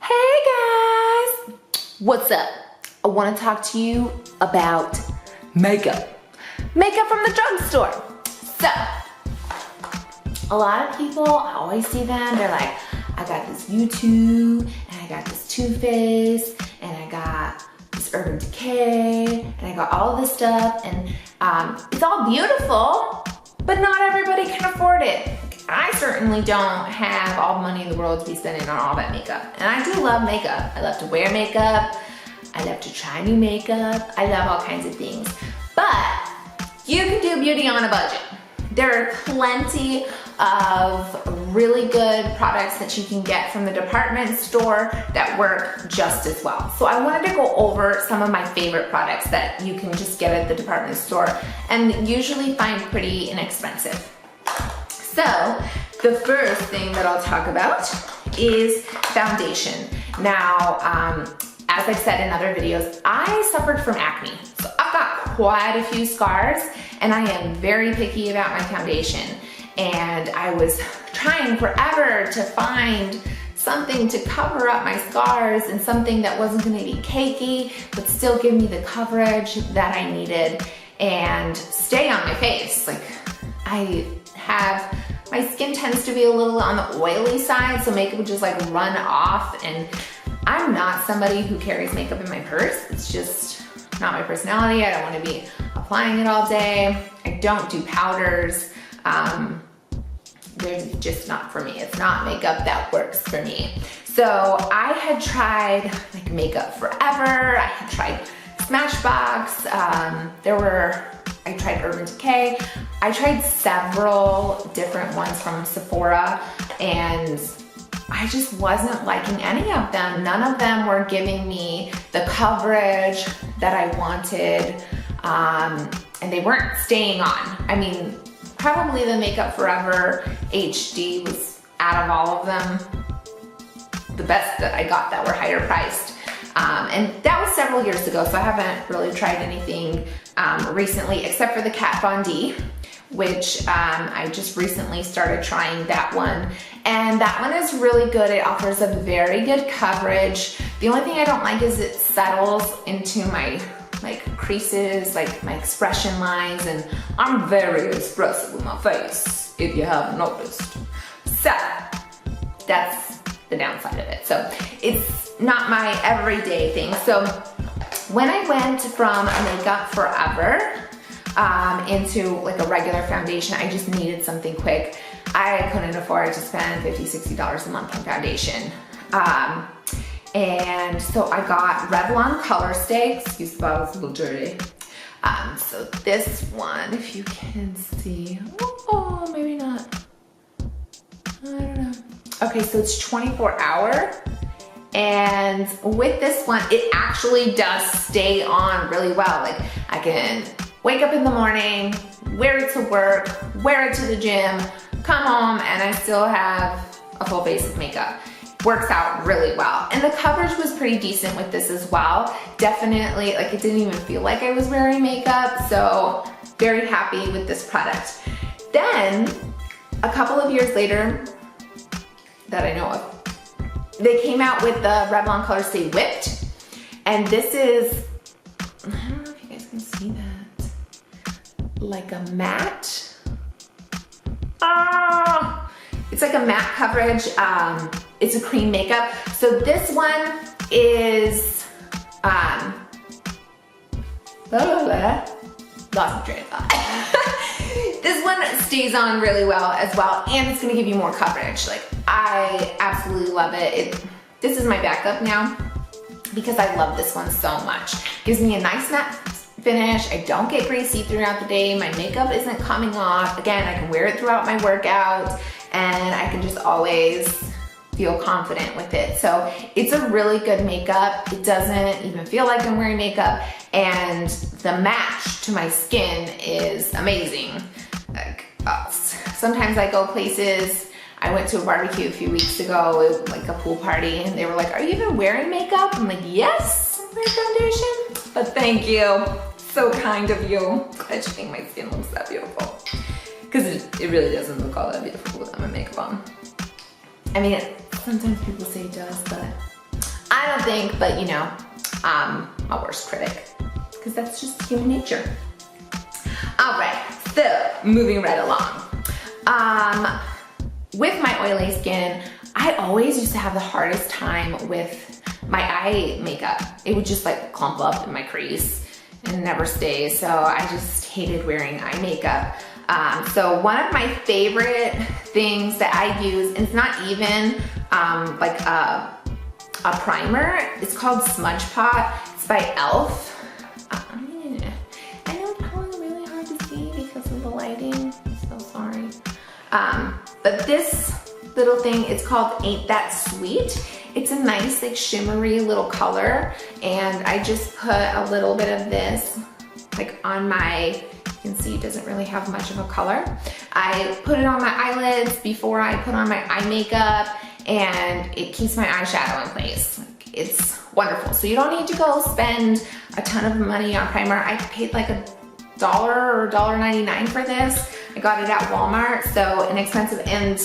Hey guys! What's up? I want to talk to you about makeup. Makeup from the drugstore. So, a lot of people, I always see them, they're like, I got this U2, and I got this Too Faced, and I got this Urban Decay, and I got all this stuff, and it's all beautiful, but not everybody can afford it. I certainly don't have all the money in the world to be spending on all that makeup. And I do love makeup. I love to wear makeup. I love to try new makeup. I love all kinds of things. But you can do beauty on a budget. There are plenty of really good products that you can get from the department store that work just as well. So I wanted to go over some of my favorite products that you can just get at the department store and usually find pretty inexpensive. So, the first thing that I'll talk about is foundation. Now, as I've said in other videos, I suffered from acne. So I've got quite a few scars and I am very picky about my foundation. And I was trying forever to find something to cover up my scars and something that wasn't gonna be cakey, but still give me the coverage that I needed and stay on my face. Like, my skin tends to be a little on the oily side, so makeup would just like run off, and I'm not somebody who carries makeup in my purse. It's just not my personality. I don't want to be applying it all day. I don't do powders. They're just not for me. It's not makeup that works for me. So I had tried like Makeup Forever. I had tried Smashbox. I tried Urban Decay. I tried several different ones from Sephora and I just wasn't liking any of them. None of them were giving me the coverage that I wanted, and they weren't staying on. I mean, probably the Makeup Forever HD was, out of all of them, the best that I got that were higher priced. And that was several years ago, so I haven't really tried anything recently except for the Kat Von D, which I just recently started trying that one. And that one is really good. It offers a very good coverage. The only thing I don't like is it settles into my creases, like my expression lines, and I'm very expressive with my face, if you haven't noticed. So that's the downside of it. So it's not my everyday thing. So when I went from Makeup Forever into like a regular foundation, I just needed something quick. I couldn't afford to spend $50, $60 a month on foundation. And so I got Revlon Color Stay. Excuse the bottle's a little dirty. So this one, if you can see, oh, maybe not. I don't know. Okay, so it's 24 hour. And with this one, it actually does stay on really well. Like, I can wake up in the morning, wear it to work, wear it to the gym, come home, and I still have a full face of makeup. Works out really well. And the coverage was pretty decent with this as well. Definitely, like, it didn't even feel like I was wearing makeup, so very happy with this product. Then, a couple of years later, that I know of, they came out with the Revlon Color Stay Whipped, and this is, I don't know if you guys can see that, like a matte. It's like a matte coverage. It's a cream makeup. So this one is, lost my train of thought. This one stays on really well as well, and it's gonna give you more coverage. Like, I absolutely love it. This is my backup now because I love this one so much. Gives me a nice matte finish. I don't get greasy throughout the day. My makeup isn't coming off. Again, I can wear it throughout my workout and I can just always feel confident with it. So it's a really good makeup. It doesn't even feel like I'm wearing makeup, and the match to my skin is amazing. Like, sometimes I go places. I went to a barbecue a few weeks ago, like a pool party, and they were like, "Are you even wearing makeup?" I'm like, "Yes, I'm wearing foundation." But thank you. So kind of you. Glad you think my skin looks that beautiful. Because it really doesn't look all that beautiful without my makeup on. I mean, sometimes people say it does, but I don't think, but you know, I'm my worst critic, because that's just human nature. All right, so moving right along. With my oily skin, I always used to have the hardest time with my eye makeup. It would just like clump up in my crease and never stay, so I just hated wearing eye makeup. So one of my favorite things that I use, and it's not even like a primer, it's called Smudge Pot. It's by e.l.f. I know it's probably really hard to see because of the lighting, so sorry. But this little thing, it's called Ain't That Sweet. It's a nice like shimmery little color, and I just put a little bit of this like on my, you can see it doesn't really have much of a color. I put it on my eyelids before I put on my eye makeup, and it keeps my eyeshadow in place. It's wonderful. So you don't need to go spend a ton of money on primer. I paid like $1 or $1.99 for this. I got it at Walmart, so inexpensive. And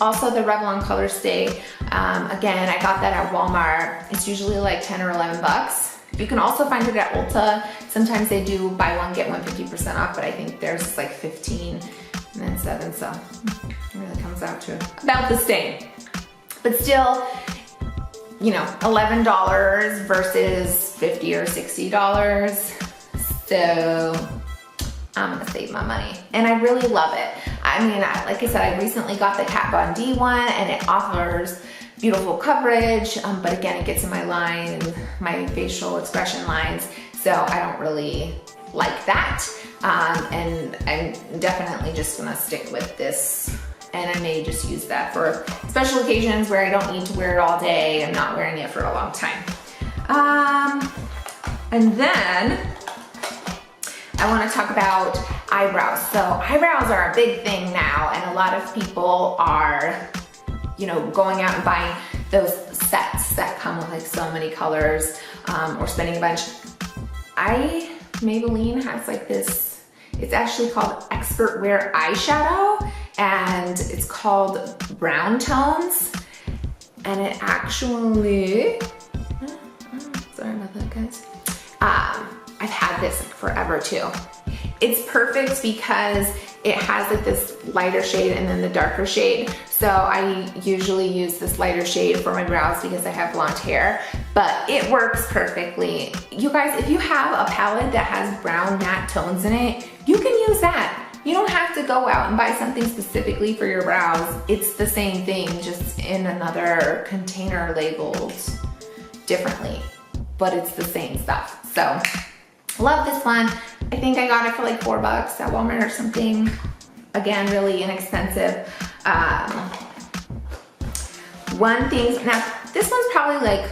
also the Revlon Color Stay, again, I got that at Walmart. It's usually like 10 or 11 bucks. You can also find it at Ulta. Sometimes they do buy one, get one 50% off, but I think theirs like 15 and then 7, so it really comes out to about the same. But still, you know, $11 versus $50 or $60. So I'm gonna save my money, and I really love it. I mean, like I said, I recently got the Kat Von D one, and it offers beautiful coverage, but again, it gets in my line, my facial expression lines, so I don't really like that. And I'm definitely just gonna stick with this, and I may just use that for special occasions where I don't need to wear it all day. I'm not wearing it for a long time. And then I want to talk about eyebrows. So eyebrows are a big thing now, and a lot of people are, you know, going out and buying those sets that come with like so many colors, or spending a bunch. Maybelline has like this, it's actually called Expert Wear Eyeshadow, and it's called Brown Tones, and it actually, sorry about that, guys. I've had this forever too. It's perfect because it has like this lighter shade and then the darker shade. So I usually use this lighter shade for my brows because I have blonde hair, but it works perfectly. You guys, if you have a palette that has brown matte tones in it, you can use that. You don't have to go out and buy something specifically for your brows. It's the same thing, just in another container labeled differently, but it's the same stuff. So love this one. I think I got it for like $4 at Walmart or something. Again, really inexpensive. One thing, now this one's probably like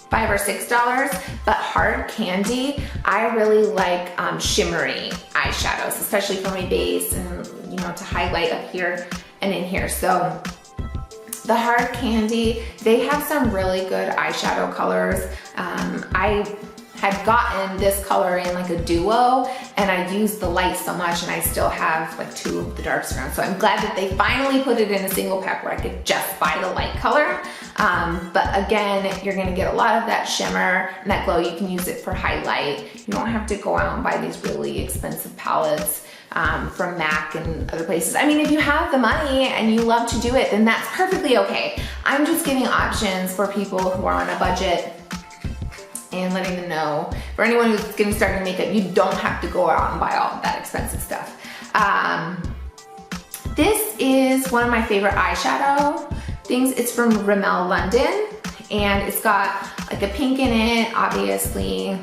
$5 or $6, but Hard Candy, I really like shimmery eyeshadows, especially for my base and, you know, to highlight up here and in here. So the Hard Candy, they have some really good eyeshadow colors. I had gotten this color in like a duo, and I used the light so much, and I still have like 2 of the darks around. So I'm glad that they finally put it in a single pack where I could just buy the light color. But again, you're gonna get a lot of that shimmer and that glow. You can use it for highlight. You don't have to go out and buy these really expensive palettes from MAC and other places. I mean, if you have the money and you love to do it, then that's perfectly okay. I'm just giving options for people who are on a budget and letting them know, for anyone who's getting started in makeup, you don't have to go out and buy all of that expensive stuff. This is one of my favorite eyeshadow things. It's from Rimmel London, and it's got like a pink in it, obviously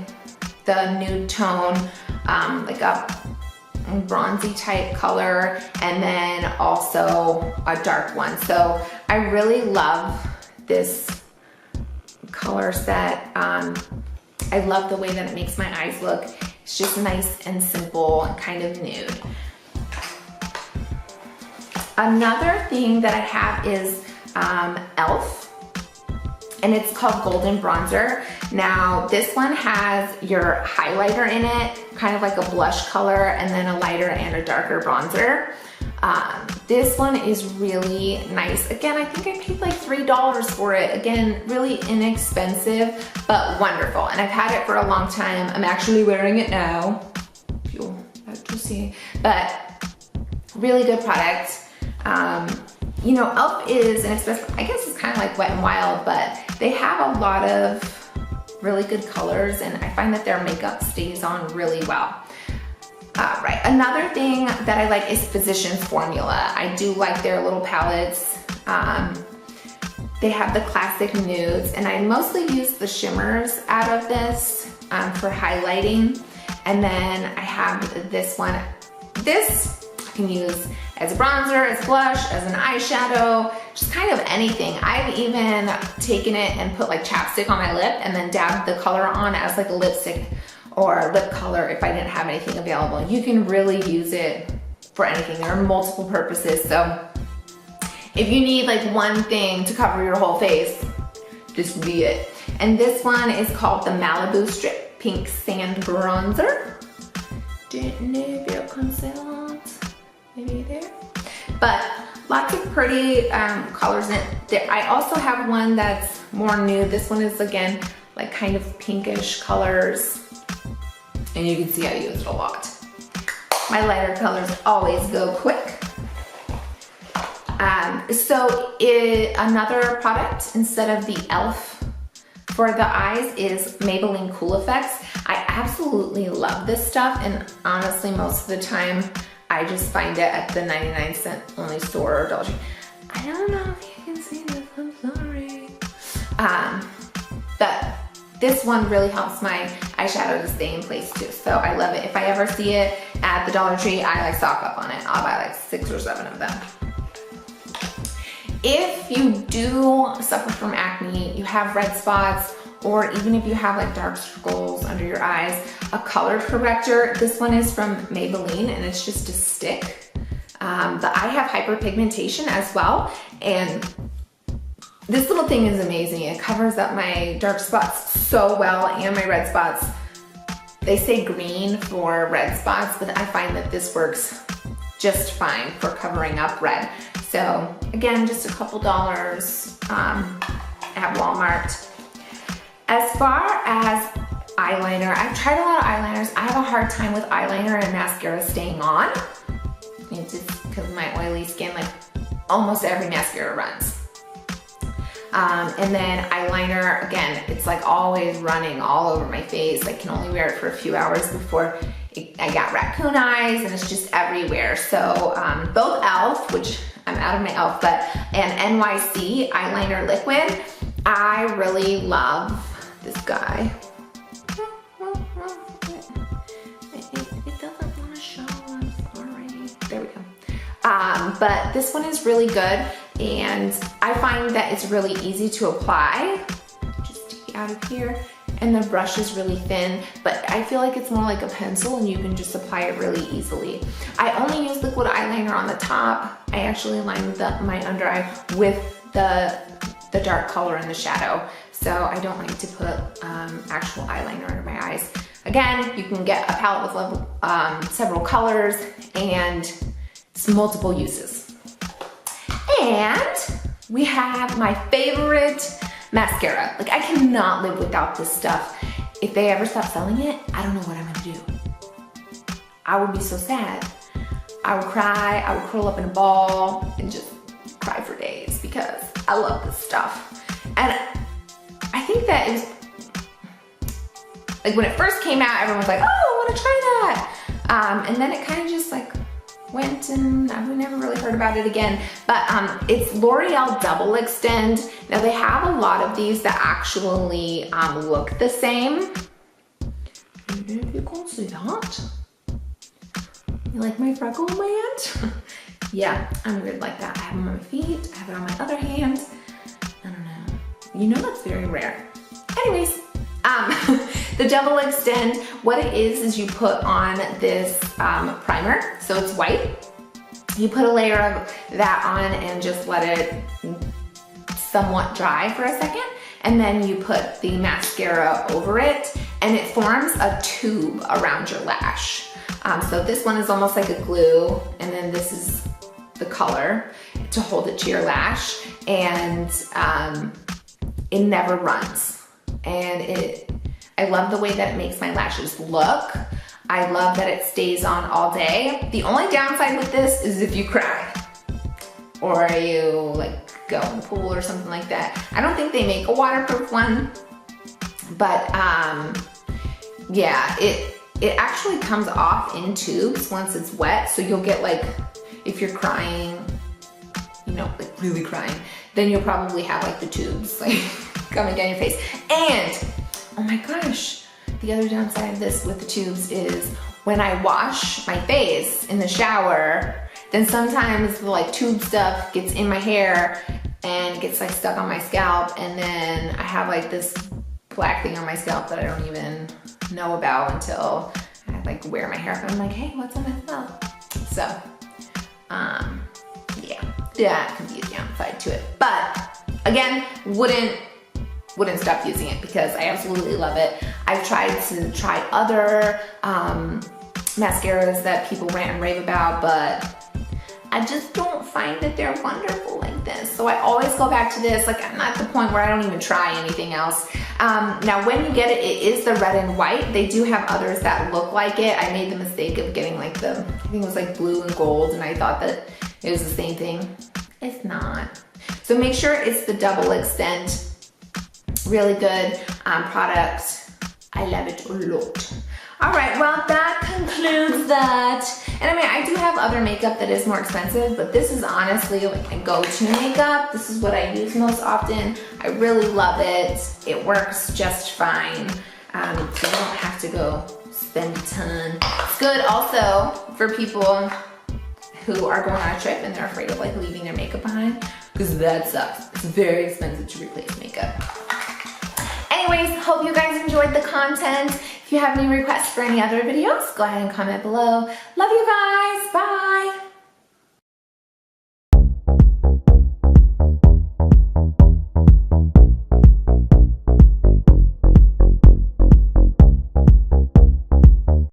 the nude tone, like a bronzy type color, and then also a dark one. So I really love this color set. I love the way that it makes my eyes look. It's just nice and simple and kind of nude. Another thing that I have is e.l.f. and it's called Golden Bronzer. Now this one has your highlighter in it, kind of like a blush color, and then a lighter and a darker bronzer. This one is really nice. Again, I think I paid like $3 for it. Again, really inexpensive, but wonderful. And I've had it for a long time. I'm actually wearing it now. You'll have to see. But really good product. You know, e.l.f. is inexpensive. I guess it's kind of like Wet n Wild, but they have a lot of really good colors, and I find that their makeup stays on really well. Right, another thing that I like is Physicians Formula. I do like their little palettes. They have the classic nudes, and I mostly use the shimmers out of this for highlighting. And then I have this one. This I can use as a bronzer, as blush, as an eyeshadow, just kind of anything. I've even taken it and put like chapstick on my lip and then dabbed the color on as like a lipstick or lip color if I didn't have anything available. You can really use it for anything. There are multiple purposes. So if you need like one thing to cover your whole face, this would be it. And this one is called the Malibu Strip Pink Sand Bronzer. Didn't know if you're concerned. Maybe there. But lots of pretty colors in it. I also have one that's more nude. This one is again like kind of pinkish colors. And you can see I use it a lot. My lighter colors always go quick. Another product instead of the e.l.f. for the eyes is Maybelline Cool Effects. I absolutely love this stuff, and honestly most of the time I just find it at the 99-cent only store or Dollar Tree. I don't know if you can see this, I'm sorry. But this one really helps my eyeshadow to stay in place too, so I love it. If I ever see it at the Dollar Tree, I like stock up on it. I'll buy like 6 or 7 of them. If you do suffer from acne, you have red spots, or even if you have like dark circles under your eyes, a color corrector. This one is from Maybelline and it's just a stick. But I have hyperpigmentation as well, and this little thing is amazing. It covers up my dark spots so well and my red spots. They say green for red spots, but I find that this works just fine for covering up red. So again, just a couple dollars at Walmart. As far as eyeliner, I've tried a lot of eyeliners. I have a hard time with eyeliner and mascara staying on. It's just because of my oily skin, like almost every mascara runs. And then eyeliner, again, it's like always running all over my face. I can only wear it for a few hours before I got raccoon eyes, and it's just everywhere. So both e.l.f., which I'm out of my e.l.f., and NYC eyeliner liquid, I really love this guy. It doesn't want to show, I'm sorry. There we go. But this one is really good, and I find that it's really easy to apply. Just take it out of here, and the brush is really thin, but I feel like it's more like a pencil and you can just apply it really easily. I only use liquid eyeliner on the top. I actually line my under eye with the dark color in the shadow, so I don't like to put actual eyeliner under my eyes. Again, you can get a palette with several colors and multiple uses. And we have my favorite mascara. Like, I cannot live without this stuff. If they ever stop selling it, I don't know what I'm gonna do. I would be so sad. I would cry, I would curl up in a ball and just cry for days because I love this stuff. And I think that it was, like when it first came out, everyone was like, oh, I wanna try that. And then it kind of just like went, and we never really heard about it again. But it's L'Oreal Double Extend. Now they have a lot of these that actually look the same. If you can see that. You like my freckle band? Yeah, I'm weird like that. I have them on my feet, I have it on my other hand. I don't know. You know that's very rare. Anyways, the Double Extend, what it is you put on this primer, so it's white. You put a layer of that on and just let it somewhat dry for a second, and then you put the mascara over it, and it forms a tube around your lash. So this one is almost like a glue, and then this is the color to hold it to your lash, and it never runs. And I love the way that it makes my lashes look. I love that it stays on all day. The only downside with this is if you cry or you like go in the pool or something like that. I don't think they make a waterproof one, but yeah, it actually comes off in tubes once it's wet. So you'll get like, if you're crying, you know, like really crying, then you'll probably have like the tubes like coming down your face. And oh my gosh, the other downside of this with the tubes is when I wash my face in the shower, then sometimes the like tube stuff gets in my hair and gets like stuck on my scalp, and then I have like this black thing on my scalp that I don't even know about until I like wear my hair up and I'm like, hey, what's on my scalp? So, yeah, that can be a downside to it. But again, wouldn't stop using it because I absolutely love it. I've tried other mascaras that people rant and rave about, but I just don't find that they're wonderful like this. So I always go back to this. Like, I'm at the point where I don't even try anything else. Now when you get it, it is the red and white. They do have others that look like it. I made the mistake of getting like I think it was like blue and gold, and I thought that it was the same thing. It's not. So make sure it's the double extent. Really good product. I love it a lot. All right, well, that concludes that. And I mean, I do have other makeup that is more expensive, but this is honestly like a go-to makeup. This is what I use most often. I really love it. It works just fine. So you don't have to go spend a ton. It's good also for people who are going on a trip and they're afraid of like leaving their makeup behind, because that sucks. It's very expensive to replace makeup. Anyways, hope you guys enjoyed the content. If you have any requests for any other videos, go ahead and comment below. Love you guys.